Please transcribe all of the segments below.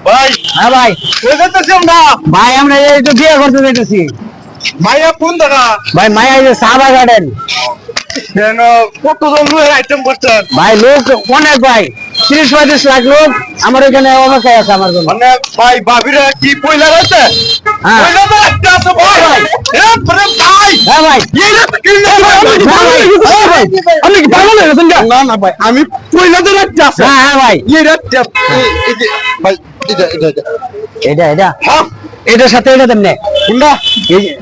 ভাই হ্যাঁ ভাই কই যাচ্ছি আমরা? ভাই আমরা এই তো বিয়ে করতে যাইতেছি। মাইয়া কোন জায়গা? ভাই মায়া এই যে সাবা গার্ডেন। কেন কতজন লোক আইটেম করছেন? ভাই লোক অনেক ভাই 30-35 লাখ লোক আমার এখানে অবস্থায় আছে আমার জন্য। মানে ভাই ভাবিরা কি পয়লা রয়েছে? হ্যাঁ। পয়লা তো একটা আছে ভাই। ভাই হ্যাঁ ভাই এইটা কি আপনি কি পাগল হয়ে গেছেন? না না ভাই আমি পয়লা তো একটা আছে। হ্যাঁ হ্যাঁ ভাই এইটা ভাই এটা এটা হ্যাঁ এটার সাথে এটা তেমনি কোনটা?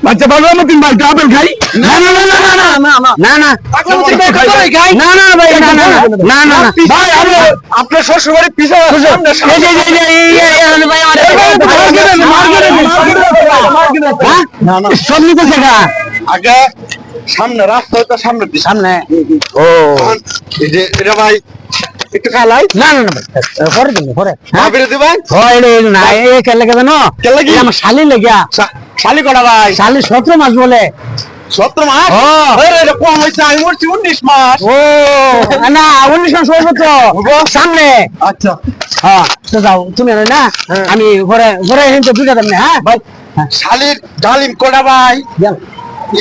বাচ্চা পাগল মতিন ভাই ডাবল খাই না না না না না না না না পাগল মতিন ভাই কত খাই? না না ভাই না না না না না ভাই আমি আপনার শ্বশুর বাড়ি পিছে এই যে ভাই আমার না না সব নিতে শেখা আগে সামনে রাস্তা হইতো সামনে দিকে সামনে ও এই যে এটা ভাই একটু খালাই না না না ভাই পরে দিন পরে ভাবিরে দিবেন হয় এটা না এই কেলে কেন কে লাগি? এই আমার শালি লাগিয়া শালি কটা ভাই শালি 17 মাস বলে 17 মাস ও। আরে এটা কম হইছে আমি মরছি 19 মাস ও না 19 মাস হয়ে তো সামনে আচ্ছা হ্যাঁ তো যাও তুমি না হ্যাঁ। আমি ঘরে ঘরে হিন্দু দুইটা দেন হ্যাঁ ভাই শালির ডালিম কটা ভাই যাও।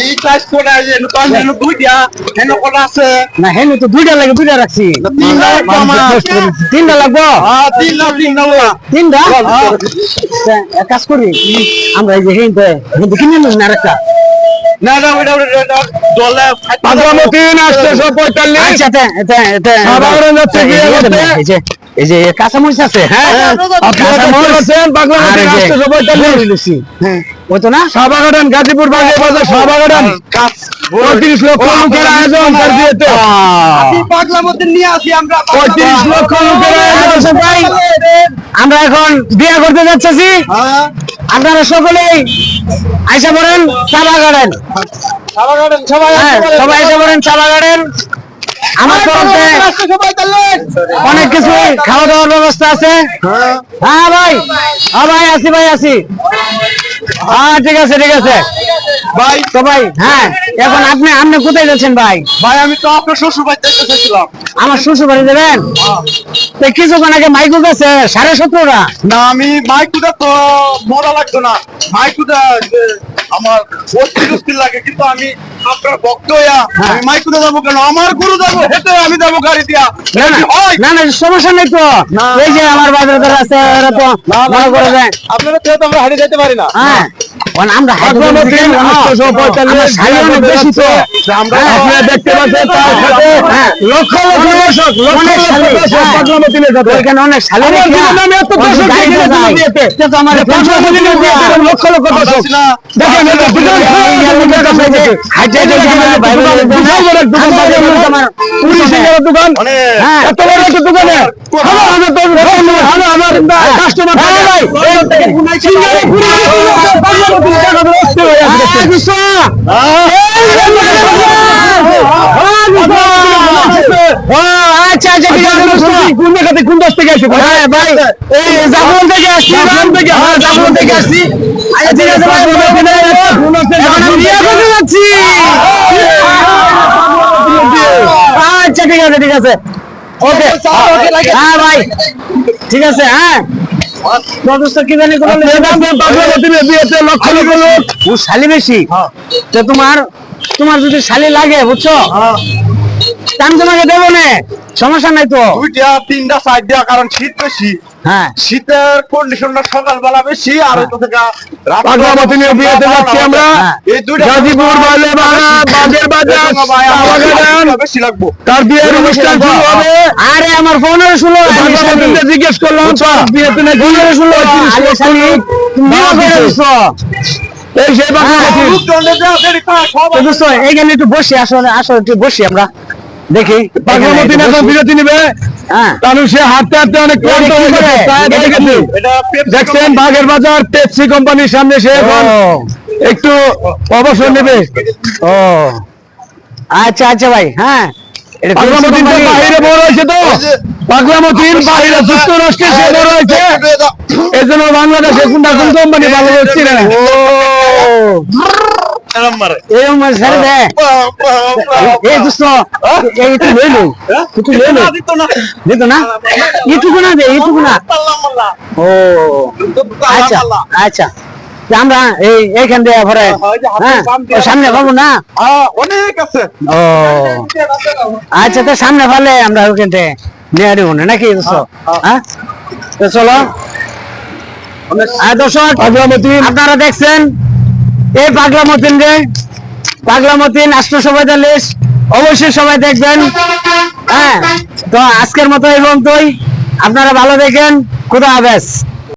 এই ক্লাস কটা যে নতুন যেন দুইটা হেন কটা আছে না হেন তো দুইটা লাগে দুইটা রাখছি তিনটা লাগবে আমার। তিনটা লাগবো তিন লাখ তিনটা এক কাজ করি আমরা এই যে হিন্দু হিন্দু কিনে নিন না একটা না না ওটা দলে পাগলামতিন 845 আচ্ছা এটা এটা সাধারণ যাচ্ছে বিয়ে করতে। এই যে কাঁচামরিচ আছে হ্যাঁ আপনারা দেখতে পাচ্ছেন পাগলামতিন 845 হ্যাঁ ওই তো না সাবাগাড়ান গাজীপুর বাজার বাজার সাবাগাড়ান 35 লক্ষ লোকের আয়োজন তার বিয়েতে পাগলামতিন নিয়ে আসি আমরা 35 লক্ষ লোকের আয়োজন ভাই আমরা এখন বিয়ে করতে যাচ্ছি আপনারা সকলেই আইসা পড়েন চাবা গার্ডেন সাবাগাড়ান সবাই হ্যাঁ সবাই আইসা পড়েন চাবা গার্ডেন আমার তরফে অনেক কিছু খাওয়া দাওয়ার ব্যবস্থা আছে হ্যাঁ ভাই আসি ভাই আসি হ্যাঁ ঠিক আছে ভাই তো ভাই হ্যাঁ এখন আপনি কোথায় যাচ্ছেন ভাই ভাই আমি তো আপনার শ্বশুর বাড়িতে এসেছিলাম আমার শ্বশুর বাড়ি দেবেন তো কিছুক্ষণ আগে মাইকুল আছে 17.5টা না আমি মাইকুটা তো মজা লাগতো না মাইকুটা আমার অস্থির লাগে কিন্তু আমি আপনার ভক্ত হইয়া আমি মাইকুটা যাবো কেন আমার গুরু যাবো হেঁটে আমি যাবো গাড়ি দিয়া না না ওই! না না সমস্যা নেই তো না। এই যে আমার বাজার আছে ওরা তো মনে করে দেয় আপনারা তো আমরা হারিয়ে যেতে পারি না হ্যাঁ আমরা পাগলামতিন 845 শাড়ি অনেক বেশি তো আমরা হ্যাঁ, আপনারা দেখতে পাচ্ছেন তার সাথে হ্যাঁ। লক্ষ লক্ষ দর্শক লক্ষ অনেক লক্ষ শালি, দর্শক হ্যাঁ। পাগলামতিনের সাথে ওইখানে অনেক শালি আমার রেখে জীবনে আমি এত দর্শক গাড়িতে দেখিনি যাই। কোনো বিয়েতে। এটা তো আমার পাগলামতিনের বিয়েতে এরকম লক্ষ লক্ষ দর্শক দেখেন এটা বিশাল বিশাল বড় এক দোকান পাগলামতিন। 20,000 এর দোকান হ্যাঁ। এত বড় একটা দোকানে আমার কাস্টমার আচ্ছা আচ্ছা ঠিক আছে কোন জায়গাতে কোন দেশ থেকে আসছে হ্যাঁ ভাই এই জাফলং থেকে আসছি জাফলং থেকে আসছি আচ্ছা ঠিক আছে ভাই এখন আমি বিয়ে করতে যাচ্ছি আচ্ছা ঠিক আছে ওকে হ্যাঁ ভাই ঠিক আছে হ্যাঁ প্রদোস্ত কি জানি কোনো বিয়েতে লক্ষ লক্ষ লোক ও শালি বেশি তো তোমার যদি শালি লাগে বুঝছো আমি তোমাকে দেবো না সমস্যা নাই তো দুইটা তিনটা চারটা কারণ শীত বেশি হ্যাঁ শীতের কন্ডিশনটা সকালবেলা বেশি আর ওই তো থেকে পাগলামতিনের বিয়েতে যাচ্ছি আমরা। এই দুইটা গাজীপুর বাগের বাজার সাবাগাড়ান বেশি লাগবো তার বিয়ের অনুষ্ঠান শুরু হবে। আরে আমার ফোনের শুনো পাগলামতিনকে জিজ্ঞেস করলাম তার বিয়েতে নাকি ফোনের শুনো 35 লক্ষ লোক এই সেই পাগলামতিন। এইখানে একটু বসি আসলে একটু বসি আমরা দেখি পাগলামতিন এখন বিরতি নিবে হ্যাঁ কারণ সে হাঁটতে হাঁটতে অনেক ক্লান্ত হয়ে গেছে তাই দেখে গেছে। দেখছেন বাগের বাজার পেপসি কোম্পানির সামনে সে এখন একটু অবসর নেবে। ও আচ্ছা আচ্ছা ভাই হ্যাঁ এটা পাগলামতিন তো বাহিরে বড় হয়েছে তো পাগলামতিন বাহিরে যুক্তরাষ্ট্রে সে বড় হয়েছে এই জন্য বাংলাদেশে কোন কোম্পানি ভালো হচ্ছে না। এই উম্মার ছেড়ে দে এই দোস্ত এই একটু লইলো একটু লইলো দিত না এইটুকু না দে এইটুকু না ও আচ্ছা আচ্ছা তা আমরা এইখান দিয়ে পরে হ্যাঁ ও সামনে পাবো না অনেক আছে। ও আচ্ছা তো সামনে পারলে আমরা ওখান থেকে নিয়ে দেবো না নাকি দোস্ত হ্যাঁ তো চলো দর্শক আপনারা দেখছেন এই পাগলা মতিন রে পাগলা মতিন রাষ্ট্রসভা লিস্ট অবশ্যই সবাই দেখবেন হ্যাঁ তো আজকের মতো এই পর্যন্তই আপনারা ভালো দেখেন খুদা হাফেজ।